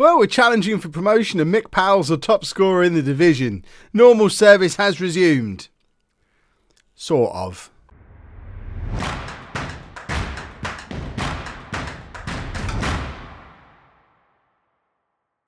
Well, we're challenging for promotion and Mick Powell's the top scorer in the division. Normal service has resumed. Sort of.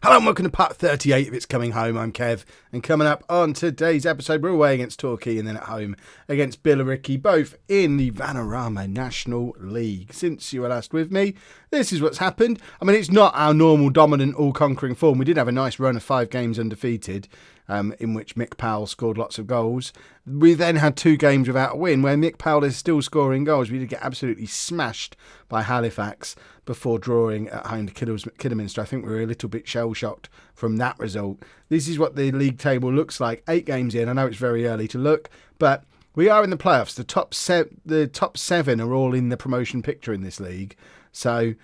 Hello and welcome to part 38 of It's Coming Home. I'm Kev, and coming up on today's episode, we're away against Torquay and then at home against Billericay, both in the Vanarama National League. Since you were last with me, this is what's happened. I mean, it's not our normal dominant, all-conquering form. We did have a nice run of 5 games undefeated, in which Mick Powell scored lots of goals. We then had 2 games without a win, where Mick Powell is still scoring goals. We did get absolutely smashed by Halifax before drawing at home to Kidderminster. I think we were a little bit shell-shocked from that result. This is what the league table looks like 8 games in. I know it's very early to look, but we are in the playoffs. The top 7 are all in the promotion picture in this league. So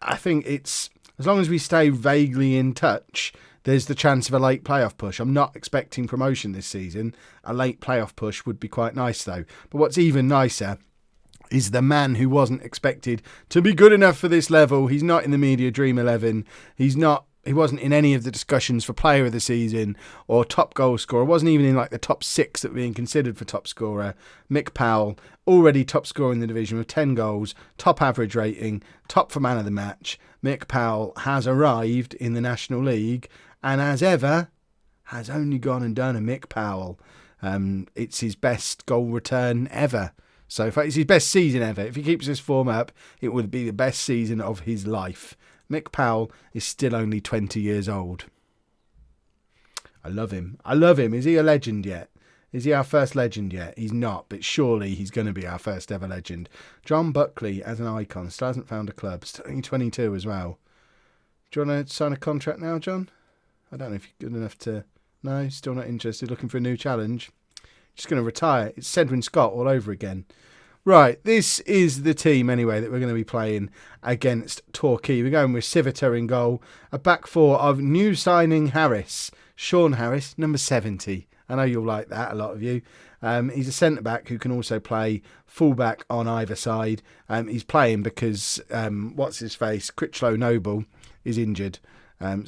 I think it's, as long as we stay vaguely in touch, there's the chance of a late playoff push. I'm not expecting promotion this season. A late playoff push would be quite nice though. But what's even nicer is the man who wasn't expected to be good enough for this level. He's not in the media Dream 11. He wasn't in any of the discussions for player of the season or top goal scorer. Wasn't even in like the top 6 that were being considered for top scorer. Mick Powell, already top scorer in the division with 10 goals, top average rating, top for man of the match. Mick Powell has arrived in the National League and, as ever, has only gone and done a Mick Powell. It's his best goal return ever. So far, it's his best season ever. If he keeps this form up, it would be the best season of his life. Mick Powell is still only 20 years old. I love him. Is he a legend yet? Is he our first legend yet? He's not, but surely he's going to be our first ever legend. John Buckley as an icon. Still hasn't found a club. Still only 22 as well. Do you want to sign a contract now, John? I don't know if you're good enough to... No, still not interested. Looking for a new challenge. Just going to retire. It's Cedwyn Scott all over again. Right, this is the team anyway that we're going to be playing against Torquay. We're going with Civita in goal. A back 4 of new signing Harris. Sean Harris, number 70. I know you'll like that, a lot of you. He's a centre-back who can also play full-back on either side. He's playing because, what's-his-face, Critchlow Noble is injured.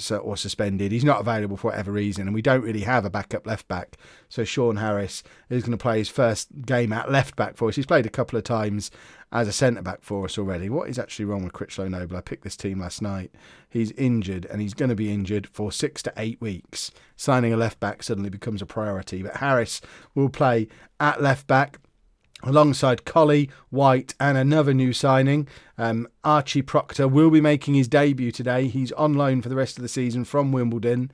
Or suspended. He's not available for whatever reason, and we don't really have a backup left back. So Sean Harris is going to play his first game at left back for us. He's played a couple of times as a centre back for us already. What is actually wrong with Critchlow Noble? I picked this team last night. He's injured, and he's going to be injured for 6 to 8 weeks. Signing a left back suddenly becomes a priority. But Harris will play at left back alongside Colley, White and another new signing. Archie Proctor will be making his debut today. He's on loan for the rest of the season from Wimbledon.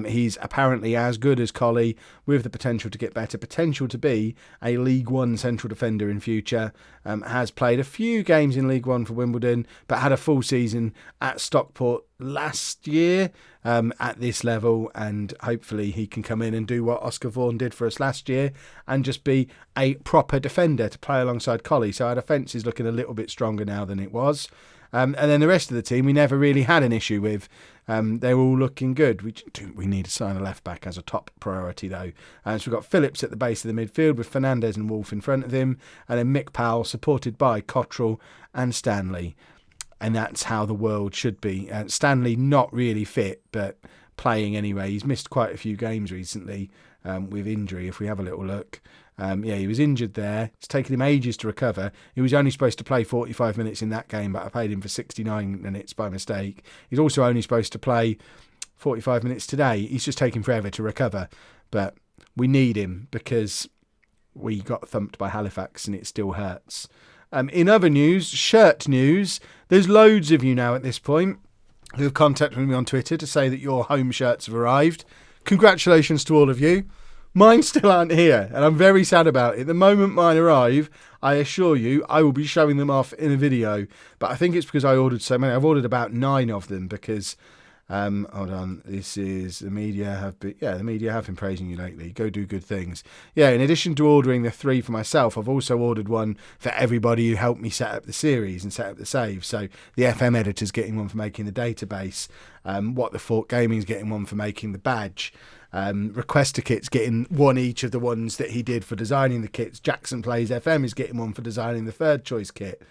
He's apparently as good as Colley, with the potential to get better, potential to be a League One central defender in future. Has played a few games in League One for Wimbledon, but had a full season at Stockport last year at this level, and hopefully he can come in and do what Oscar Vaughan did for us last year and just be a proper defender to play alongside Colley. So our defence is looking a little bit stronger now than it was. And then the rest of the team we never really had an issue with. They're all looking good. We need to sign a left back as a top priority though. So we've got Phillips at the base of the midfield with Fernandez and Wolf in front of him, and then Mick Powell supported by Cottrell and Stanley. And that's how the world should be. Stanley not really fit, but playing anyway. He's missed quite a few games recently with injury, if we have a little look. He was injured there. It's taken him ages to recover. He was only supposed to play 45 minutes in that game, but I paid him for 69 minutes by mistake. He's also only supposed to play 45 minutes today. He's just taking forever to recover. But we need him because we got thumped by Halifax and it still hurts. In other news, shirt news, there's loads of you now at this point who have contacted me on Twitter to say that your home shirts have arrived. Congratulations to all of you. Mine still aren't here, and I'm very sad about it. The moment mine arrive, I assure you, I will be showing them off in a video. But I think it's because I ordered so many. I've ordered about 9 of them because, hold on, this is, the media have been praising you lately. Go do good things. Yeah, in addition to ordering the 3 for myself, I've also ordered one for everybody who helped me set up the series and set up the save. So the FM editor's getting one for making the database. What the Fork Gaming's getting one for making the badge. Requester Kit's getting one each of the ones that he did for designing the kits. Jackson Plays FM is getting one for designing the third choice kit.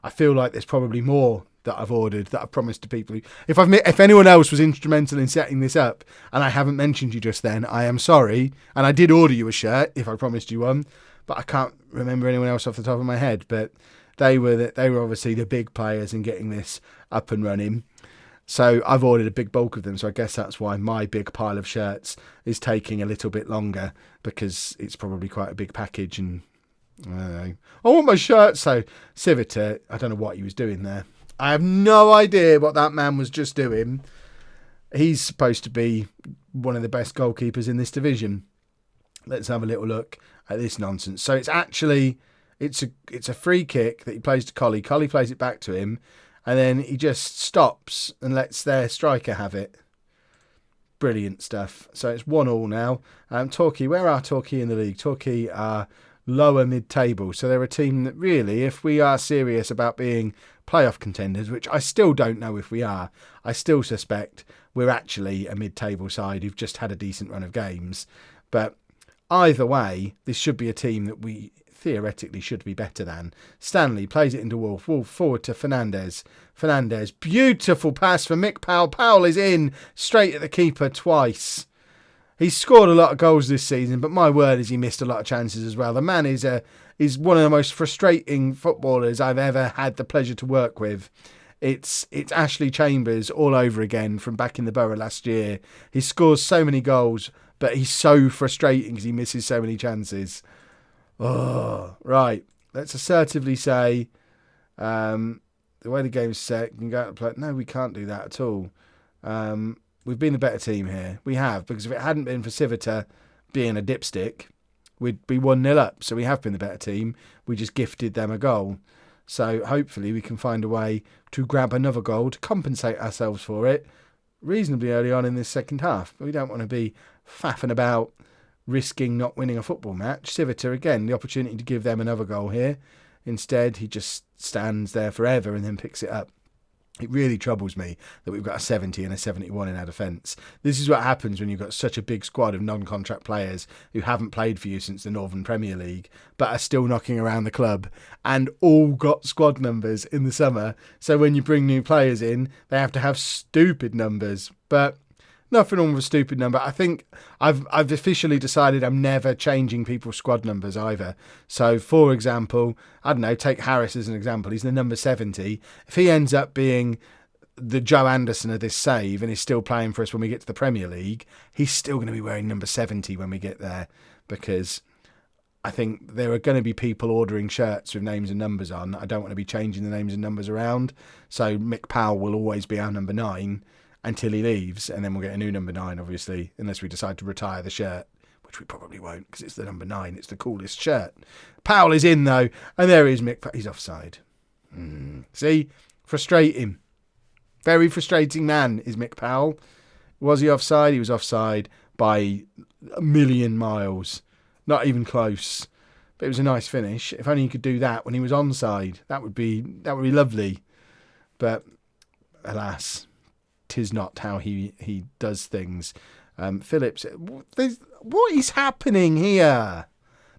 I feel like there's probably more that I've ordered, that I've promised to people. If anyone else was instrumental in setting this up and I haven't mentioned you just then, I am sorry. And I did order you a shirt if I promised you one, but I can't remember anyone else off the top of my head. But they were obviously the big players in getting this up and running. So I've ordered a big bulk of them. So I guess that's why my big pile of shirts is taking a little bit longer, because it's probably quite a big package. And I don't know. I want my shirt. So Civita, I don't know what he was doing there. I have no idea what that man was just doing. He's supposed to be one of the best goalkeepers in this division. Let's have a little look at this nonsense. So it's a free kick that he plays to Collie. Collie plays it back to him. And then he just stops and lets their striker have it. Brilliant stuff. So it's 1-1 now. Torquay, where are Torquay in the league? Torquay are lower mid-table. So they're a team that really, if we are serious about being playoff contenders, which I still don't know if we are, I still suspect we're actually a mid-table side who've just had a decent run of games. But either way, this should be a team that we theoretically should be better than. Stanley plays it into Wolf. Wolf forward to Fernandez. Fernandez, beautiful pass for Mick Powell. Powell is in straight at the keeper twice. He's scored a lot of goals this season, but my word, has he missed a lot of chances as well. The man is one of the most frustrating footballers I've ever had the pleasure to work with. It's Ashley Chambers all over again from back in the Borough last year. He scores so many goals, but he's so frustrating because he misses so many chances. Oh, right. Let's assertively say the way the game's set, you can go out and play. No, we can't do that at all. We've been the better team here. We have, because if it hadn't been for Civita being a dipstick, we'd be 1-0 up. So we have been the better team. We just gifted them a goal. So hopefully we can find a way to grab another goal to compensate ourselves for it reasonably early on in this second half. But we don't want to be faffing about risking not winning a football match. Civita, again, the opportunity to give them another goal here. Instead, he just stands there forever and then picks it up. It really troubles me that we've got a 70 and a 71 in our defence. This is what happens when you've got such a big squad of non-contract players who haven't played for you since the Northern Premier League, but are still knocking around the club and all got squad numbers in the summer. So when you bring new players in, they have to have stupid numbers. But nothing wrong with a stupid number. I think I've officially decided I'm never changing people's squad numbers either. So, for example, I don't know, take Harris as an example. He's the number 70. If he ends up being the Joe Anderson of this save and is still playing for us when we get to the Premier League, he's still going to be wearing number 70 when we get there, because I think there are going to be people ordering shirts with names and numbers on. I don't want to be changing the names and numbers around. So Mick Powell will always be our number 9 until he leaves, and then we'll get a new number 9, obviously, unless we decide to retire the shirt, which we probably won't, because it's the number 9. It's the coolest shirt. Powell is in, though, and there he is, Mick. He's offside. See? Frustrating. Very frustrating man is Mick Powell. Was he offside? He was offside by a million miles. Not even close. But it was a nice finish. If only he could do that when he was onside. That would be lovely. But, alas, 'tis not how he does things. Phillips, what is happening here?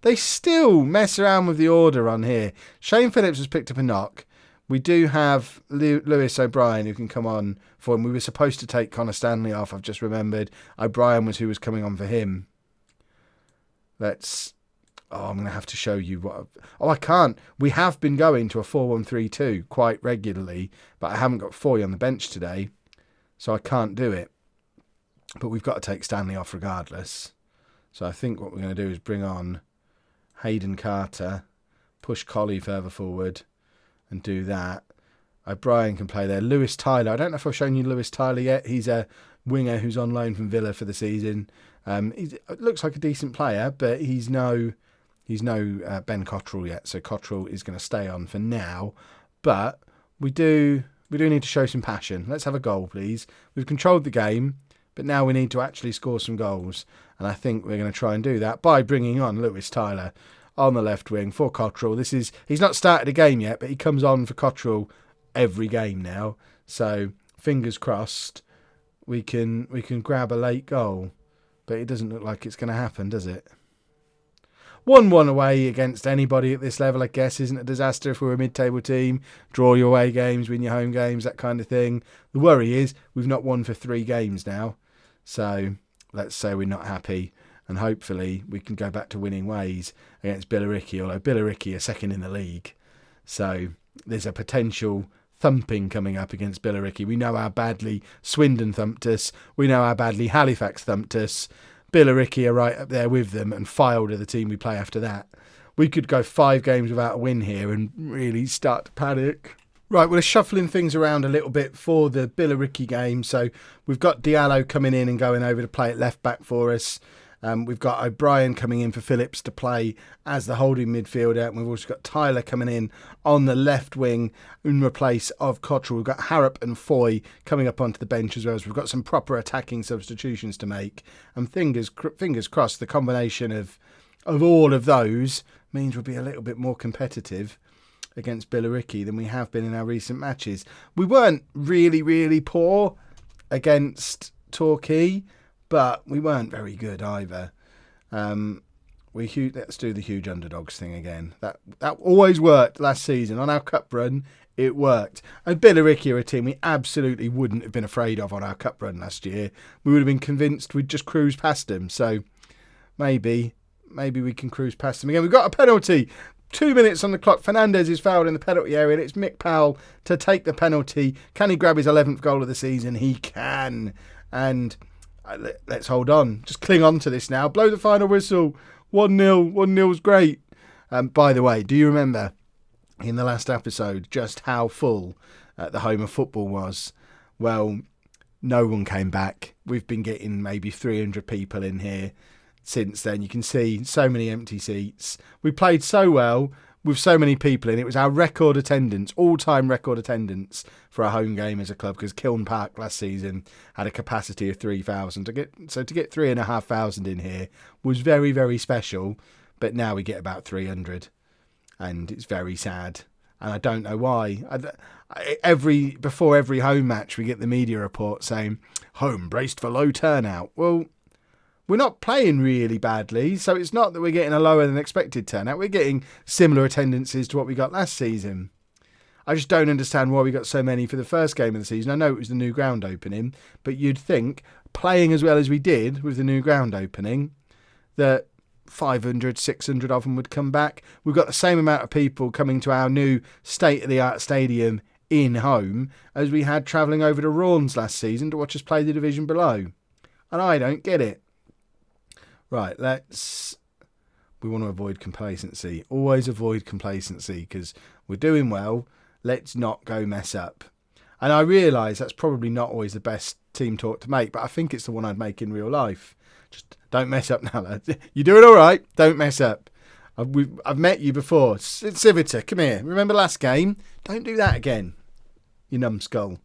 They still mess around with the order on here. Shane Phillips has picked up a knock. We do have Lewis O'Brien who can come on for him. We were supposed to take Connor Stanley off, I've just remembered. O'Brien was who was coming on for him. I'm going to have to show you what... I can't. We have been going to a 4-1-3-2 quite regularly, but I haven't got Foy on the bench today, so I can't do it. But we've got to take Stanley off regardless. So I think what we're going to do is bring on Hayden Carter, push Collie further forward, and do that. O'Brien can play there. Lewis Tyler. I don't know if I've shown you Lewis Tyler yet. He's a winger who's on loan from Villa for the season. He looks like a decent player, but he's no Ben Cottrell yet. So Cottrell is going to stay on for now. But we do need to show some passion. Let's have a goal, please. We've controlled the game, but now we need to actually score some goals. And I think we're going to try and do that by bringing on Lewis Tyler on the left wing for Cottrell. He's not started a game yet, but he comes on for Cottrell every game now. So fingers crossed we can grab a late goal. But it doesn't look like it's going to happen, does it? 1-1 away against anybody at this level, I guess, isn't a disaster if we're a mid-table team. Draw your away games, win your home games, that kind of thing. The worry is we've not won for 3 games now. So let's say we're not happy. And hopefully we can go back to winning ways against Billericay, although Billericay are second in the league. So there's a potential thumping coming up against Billericay. We know how badly Swindon thumped us. We know how badly Halifax thumped us. Billericay are right up there with them, and Fylde are the team we play after that. We could go 5 games without a win here and really start to panic. Right, we're shuffling things around a little bit for the Billericay game. So we've got Diallo coming in and going over to play at left back for us. We've got O'Brien coming in for Phillips to play as the holding midfielder. And we've also got Tyler coming in on the left wing in replace of Cottrell. We've got Harrop and Foy coming up onto the bench as well. So we've got some proper attacking substitutions to make. And fingers crossed, the combination of all of those means we'll be a little bit more competitive against Billericay than we have been in our recent matches. We weren't really, really poor against Torquay, but we weren't very good either. Let's do the huge underdogs thing again. That always worked last season. On our cup run, it worked. And Billericay are a team we absolutely wouldn't have been afraid of on our cup run last year. We would have been convinced we'd just cruise past them. So maybe we can cruise past them again. We've got a penalty. 2 minutes on the clock. Fernandez is fouled in the penalty area. And it's Mick Powell to take the penalty. Can he grab his 11th goal of the season? He can. And let's hold on. Just cling on to this now. Blow the final whistle. 1-0. 1-0's great. By the way, do you remember in the last episode just how full the home of football was? Well, no one came back. We've been getting maybe 300 people in here since then. You can see so many empty seats. We played so well with so many people in. It was our record attendance, all-time record attendance for a home game as a club, because Kiln Park last season had a capacity of 3,000. To get 3,500 in here was very, very special, but now we get about 300, and it's very sad. And I don't know why. Before every home match, we get the media report saying, home braced for low turnout. Well, we're not playing really badly, so it's not that we're getting a lower than expected turnout. We're getting similar attendances to what we got last season. I just don't understand why we got so many for the first game of the season. I know it was the new ground opening, but you'd think, playing as well as we did with the new ground opening, that 500, 600 of them would come back. We've got the same amount of people coming to our new state-of-the-art stadium in home as we had travelling over to Raunds last season to watch us play the division below. And I don't get it. Right, we want to avoid complacency. Always avoid complacency, because we're doing well. Let's not go mess up. And I realise that's probably not always the best team talk to make, but I think it's the one I'd make in real life. Just don't mess up now, lads. You're doing all right. Don't mess up. I've met you before. Civita, come here. Remember last game? Don't do that again, you numbskull.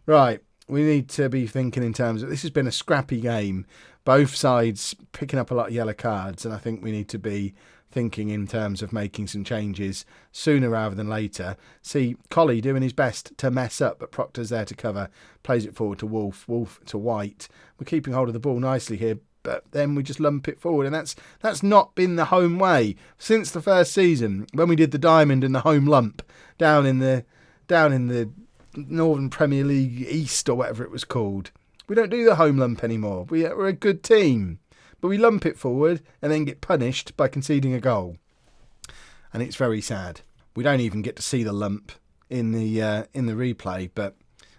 Right, we need to be thinking in terms of, this has been a scrappy game. Both sides picking up a lot of yellow cards, and I think we need to be thinking in terms of making some changes sooner rather than later. See, Colley doing his best to mess up, but Proctor's there to cover, plays it forward to Wolf to White. We're keeping hold of the ball nicely here, but then we just lump it forward, and that's not been the home way since the first season when we did the diamond and the home lump down in the Northern Premier League East or whatever it was called. We don't do the home lump anymore. We're a good team, but we lump it forward and then get punished by conceding a goal, and it's very sad. We don't even get to see the lump in the replay, but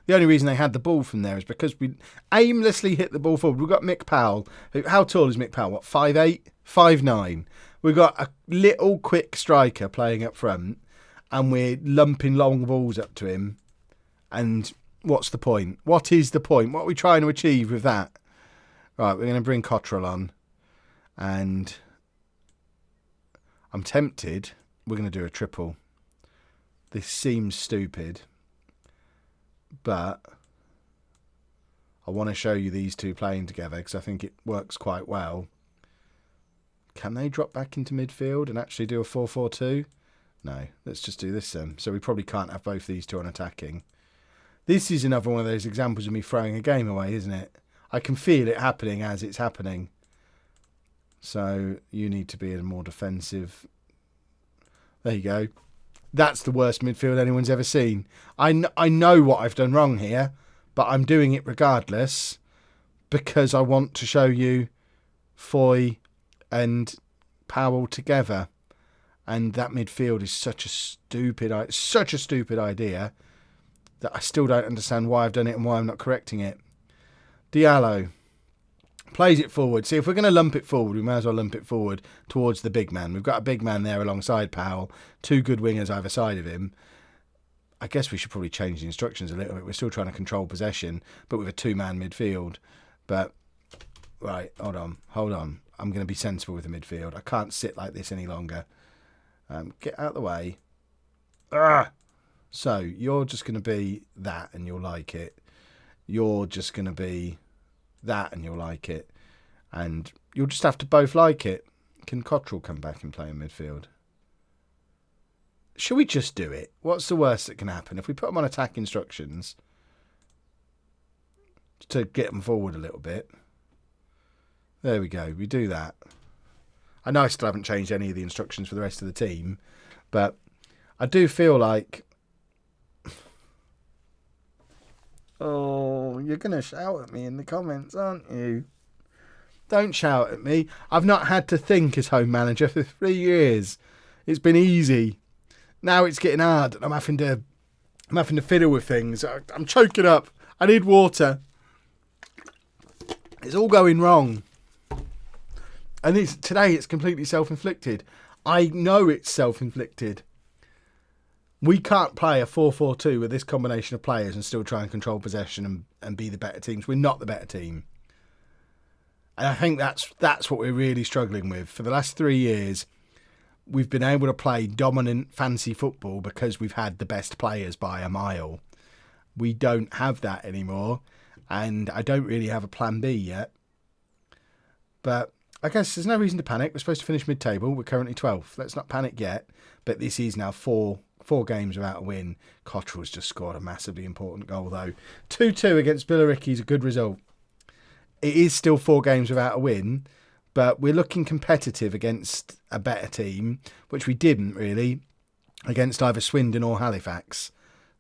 the only reason they had the ball from there is because we aimlessly hit the ball forward. We've got Mick Powell. How tall is Mick Powell? What, 5'8", 5'9"? We've got a little quick striker playing up front, and we're lumping long balls up to him, and what's the point? What is the point? What are we trying to achieve with that? Right, we're going to bring Cottrell on. And I'm tempted. We're going to do a triple. This seems stupid. But I want to show you these two playing together because I think it works quite well. Can they drop back into midfield and actually do a 4-4-2? No, let's just do this then. So we probably can't have both these two on attacking. This is another one of those examples of me throwing a game away, isn't it? I can feel it happening as it's happening. So you need to be a more defensive. There you go. That's the worst midfield anyone's ever seen. I know what I've done wrong here, but I'm doing it regardless because I want to show you Foy and Powell together. And that midfield is such a stupid idea that I still don't understand why I've done it and why I'm not correcting it. Diallo plays it forward. See, if we're going to lump it forward, we may as well lump it forward towards the big man. We've got a big man there alongside Powell, 2 good wingers either side of him. I guess we should probably change the instructions a little bit. We're still trying to control possession, but with a 2-man midfield. But, right, hold on. I'm going to be sensible with the midfield. I can't sit like this any longer. Get out of the way. So, you're just going to be that and you'll like it. You're just going to be that and you'll like it. And you'll just have to both like it. Can Cottrell come back and play in midfield? Should we just do it? What's the worst that can happen? If we put them on attack instructions to get them forward a little bit. There we go. We do that. I know I still haven't changed any of the instructions for the rest of the team, but I do feel like... Oh, you're going to shout at me in the comments, aren't you? Don't shout at me. I've not had to think as home manager for 3 years. It's been easy. Now it's getting hard. I'm having to fiddle with things. I'm choking up. I need water. It's all going wrong. And today it's completely self-inflicted. I know it's self-inflicted. We can't play a 4-4-2 with this combination of players and still try and control possession and be the better teams. We're not the better team. And I think that's what we're really struggling with. For the last 3 years, we've been able to play dominant fancy football because we've had the best players by a mile. We don't have that anymore. And I don't really have a plan B yet. But I guess there's no reason to panic. We're supposed to finish mid-table. We're currently 12th. Let's not panic yet. But this is now four games without a win. Cottrell's just scored a massively important goal, though. 2-2 against Billericay is a good result. It is still 4 games without a win, but we're looking competitive against a better team, which we didn't really, against either Swindon or Halifax.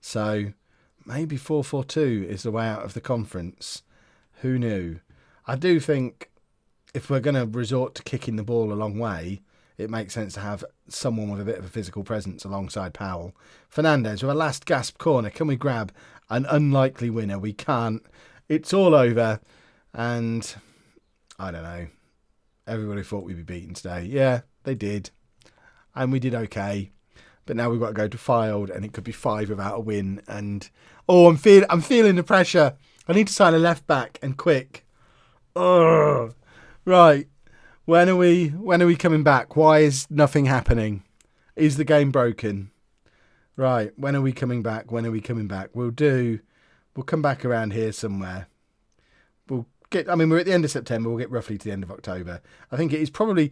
So maybe 4-4-2 is the way out of the conference. Who knew? I do think if we're going to resort to kicking the ball a long way, it makes sense to have someone with a bit of a physical presence alongside Powell. Fernandez with a last gasp corner. Can we grab an unlikely winner? We can't. It's all over. And I don't know. Everybody thought we'd be beaten today. Yeah, they did. And we did okay. But now we've got to go to Fylde and it could be 5 without a win. And I'm feeling the pressure. I need to sign a left back and quick. Ugh. Right. When are we coming back? Why is nothing happening? Is the game broken? Right. When are we coming back? We'll come back around here somewhere. We're at the end of September. We'll get roughly to the end of October. I think it is probably,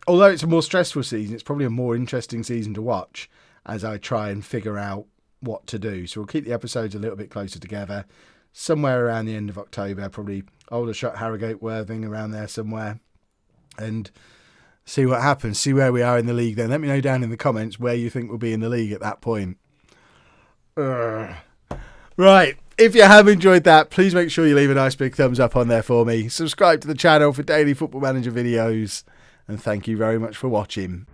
although it's a more stressful season, it's probably a more interesting season to watch as I try and figure out what to do. So we'll keep the episodes a little bit closer together. Somewhere around the end of October, probably Aldershot, Harrogate, Worthing, around there somewhere. And see what happens. See where we are in the league then. Let me know down in the comments where you think we'll be in the league at that point. Right. If you have enjoyed that, please make sure you leave a nice big thumbs up on there for me. Subscribe to the channel for daily Football Manager videos. And thank you very much for watching.